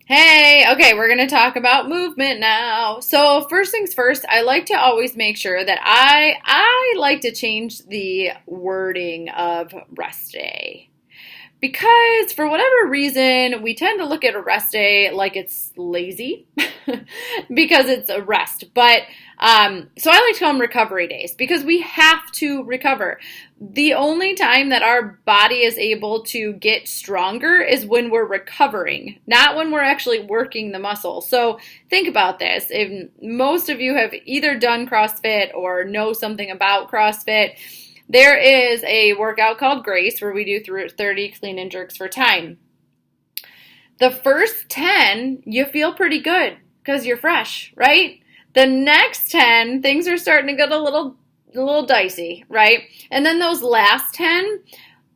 Hey, okay, we're going to talk about movement now. So, first things first, I like to always make sure that I like to change the wording of rest day. Because for whatever reason, we tend to look at a rest day like it's lazy because it's a rest. But so I like to call them recovery days because we have to recover. The only time that our body is able to get stronger is when we're recovering, not when we're actually working the muscle. So think about this. If most of you have either done CrossFit or know something about CrossFit, there is a workout called Grace where we do through 30 clean and jerks for time. The first 10, you feel pretty good because you're fresh, right? The next 10, things are starting to get a little dicey, right? And then those last 10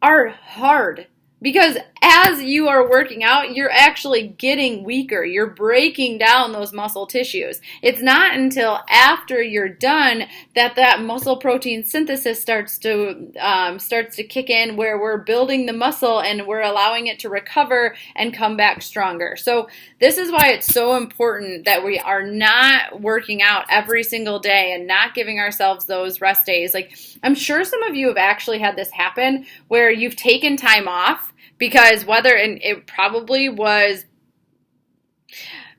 are hard because as you are working out, you're actually getting weaker. You're breaking down those muscle tissues. It's not until after you're done that muscle protein synthesis starts to kick in, where we're building the muscle and we're allowing it to recover and come back stronger. So this is why it's so important that we are not working out every single day and not giving ourselves those rest days. Like, I'm sure some of you have actually had this happen where you've taken time off because and it probably was,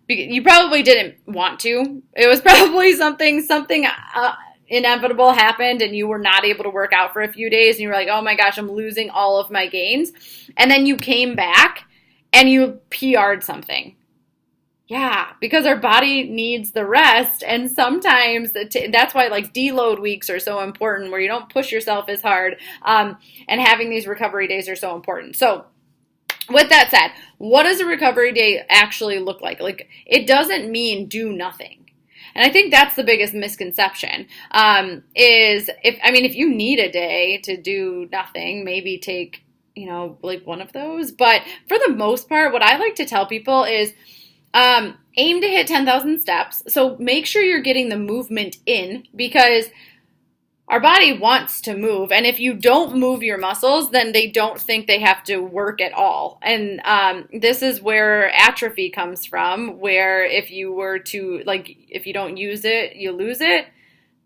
you probably didn't want to. It was probably something inevitable happened and you were not able to work out for a few days and you were like, oh my gosh, I'm losing all of my gains. And then you came back and you PR'd something. Yeah, because our body needs the rest, and sometimes that's why like deload weeks are so important, where you don't push yourself as hard, and having these recovery days are so important. So, with that said, what does a recovery day actually look like? Like, it doesn't mean do nothing. And I think that's the biggest misconception, if you need a day to do nothing, maybe take, like one of those. But for the most part, what I like to tell people is, aim to hit 10,000 steps. So make sure you're getting the movement in, because our body wants to move. And if you don't move your muscles, then they don't think they have to work at all. And this is where atrophy comes from, where if you don't use it, you lose it.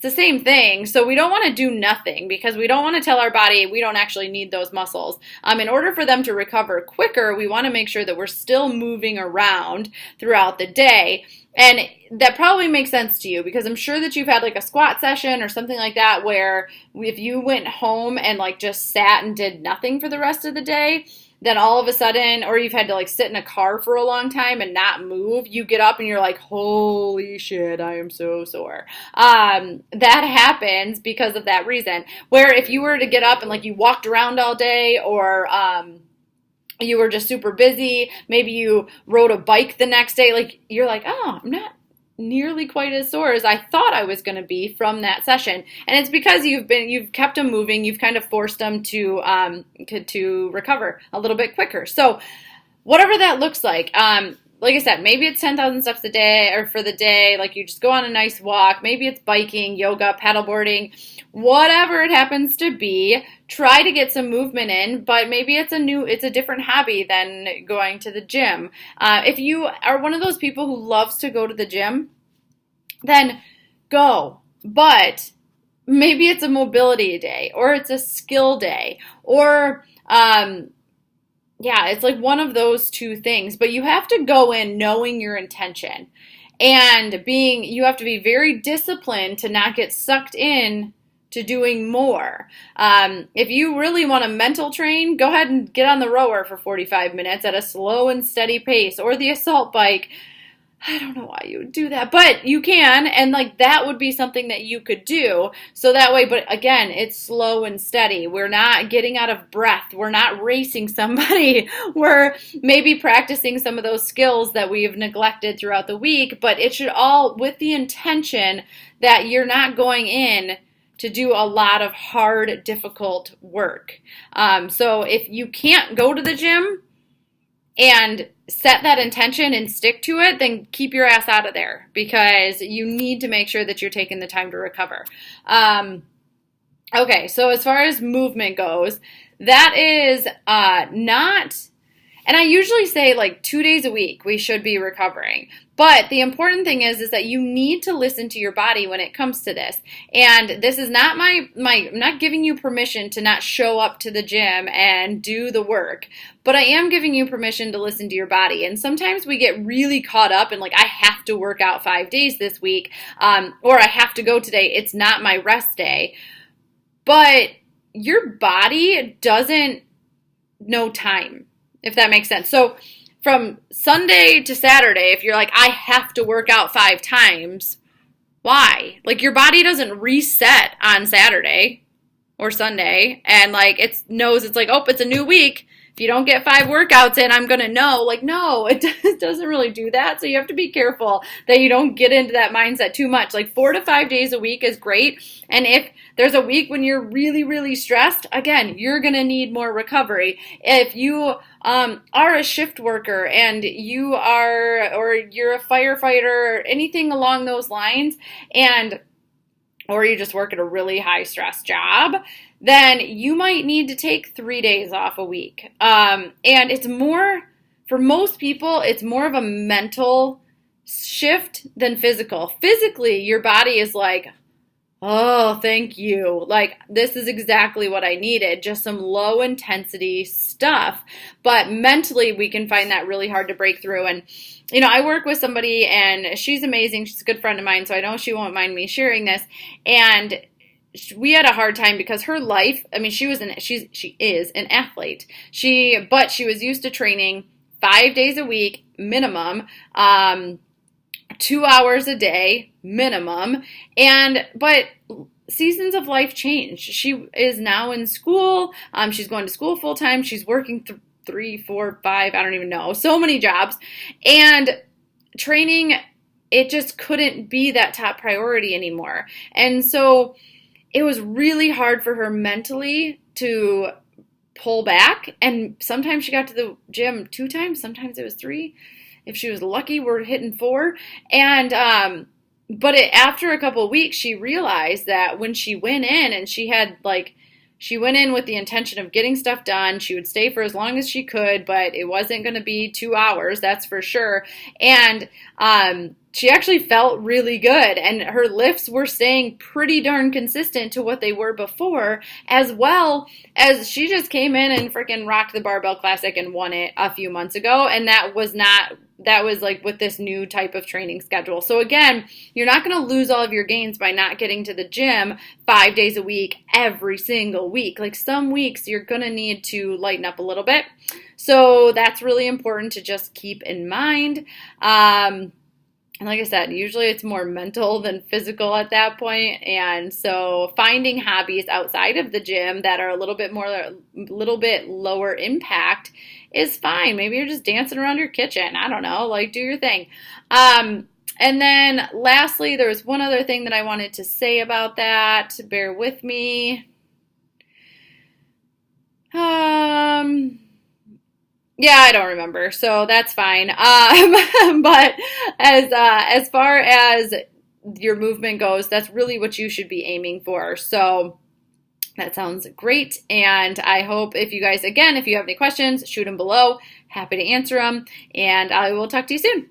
It's the same thing. So we don't want to do nothing because we don't want to tell our body we don't actually need those muscles. In order for them to recover quicker, we want to make sure that we're still moving around throughout the day. And that probably makes sense to you because I'm sure that you've had like a squat session or something like that where if you went home and like just sat and did nothing for the rest of the day, then all of a sudden, or you've had to like sit in a car for a long time and not move, you get up and you're like, holy shit, I am so sore. That happens because of that reason. Where if you were to get up and like you walked around all day, or you were just super busy, maybe you rode a bike the next day, like you're like, oh, I'm not nearly quite as sore as I thought I was going to be from that session. And it's because you've kept them moving, you've kind of forced them to recover a little bit quicker. So whatever that looks like I said, maybe it's 10,000 steps a day or for the day, like you just go on a nice walk, maybe it's biking, yoga, paddleboarding, whatever it happens to be, try to get some movement in, but maybe it's a different hobby than going to the gym. If you are one of those people who loves to go to the gym, then go, but maybe it's a mobility day or it's a skill day or, it's like one of those two things, but you have to go in knowing your intention and you have to be very disciplined to not get sucked in to doing more. If you really want to mental train, go ahead and get on the rower for 45 minutes at a slow and steady pace, or the assault bike. I don't know why you would do that, but you can, and like that would be something that you could do. So that way, but again, it's slow and steady. We're not getting out of breath. We're not racing somebody. We're maybe practicing some of those skills that we've neglected throughout the week, but it should all with the intention that you're not going in to do a lot of hard, difficult work. So if you can't go to the gym and set that intention and stick to it, then keep your ass out of there because you need to make sure that you're taking the time to recover. Okay, so as far as movement goes, that is not And I usually say like 2 days a week we should be recovering. But the important thing is that you need to listen to your body when it comes to this. And this is not I'm not giving you permission to not show up to the gym and do the work, but I am giving you permission to listen to your body. And sometimes we get really caught up in like, I have to work out 5 days this week, or I have to go today. It's not my rest day. But your body doesn't know time, if that makes sense. So from Sunday to Saturday, if you're like, I have to work out 5 times, why? Like, your body doesn't reset on Saturday or Sunday and like it knows it's like, oh, it's a new week. If you don't get 5 workouts in, I'm going to know. Like, no, it doesn't really do that. So you have to be careful that you don't get into that mindset too much. Like 4 to 5 days a week is great. And if there's a week when you're really, really stressed, again, you're going to need more recovery. If you are a shift worker and you're a firefighter or anything along those lines, or you just work at a really high stress job, then you might need to take 3 days off a week. And it's more, for most people, it's more of a mental shift than physical. Physically, your body is like, oh, thank you. Like, this is exactly what I needed, just some low intensity stuff. But mentally, we can find that really hard to break through. And, you know, I work with somebody and she's amazing. She's a good friend of mine, so I know she won't mind me sharing this. And we had a hard time because her life, I mean, she is an athlete. But she was used to training 5 days a week minimum, 2 hours a day minimum. But seasons of life change. She is now in school. She's going to school full time. She's working 3, 4, 5, I don't even know, so many jobs. And training, it just couldn't be that top priority anymore. And so it was really hard for her mentally to pull back. And sometimes she got to the gym 2 times. Sometimes it was 3. If she was lucky, we're hitting 4. And, after a couple of weeks, she realized that when she went in and she went in with the intention of getting stuff done. She would stay for as long as she could, but it wasn't going to be 2 hours, that's for sure. And she actually felt really good, and her lifts were staying pretty darn consistent to what they were before, as well as she just came in and freaking rocked the Barbell Classic and won it a few months ago, and that was like with this new type of training schedule. So again, you're not going to lose all of your gains by not getting to the gym 5 days a week every single week. Like, some weeks you're going to need to lighten up a little bit. So that's really important to just keep in mind. And like I said, usually it's more mental than physical at that point. And so finding hobbies outside of the gym that are a little bit lower impact is fine. Maybe you're just dancing around your kitchen. I don't know, like, do your thing. And then lastly, there was one other thing that I wanted to say about that. Bear with me. Yeah, I don't remember, so that's fine. But as far as your movement goes, that's really what you should be aiming for. So that sounds great, and I hope if you guys, again, if you have any questions, shoot them below. Happy to answer them, and I will talk to you soon.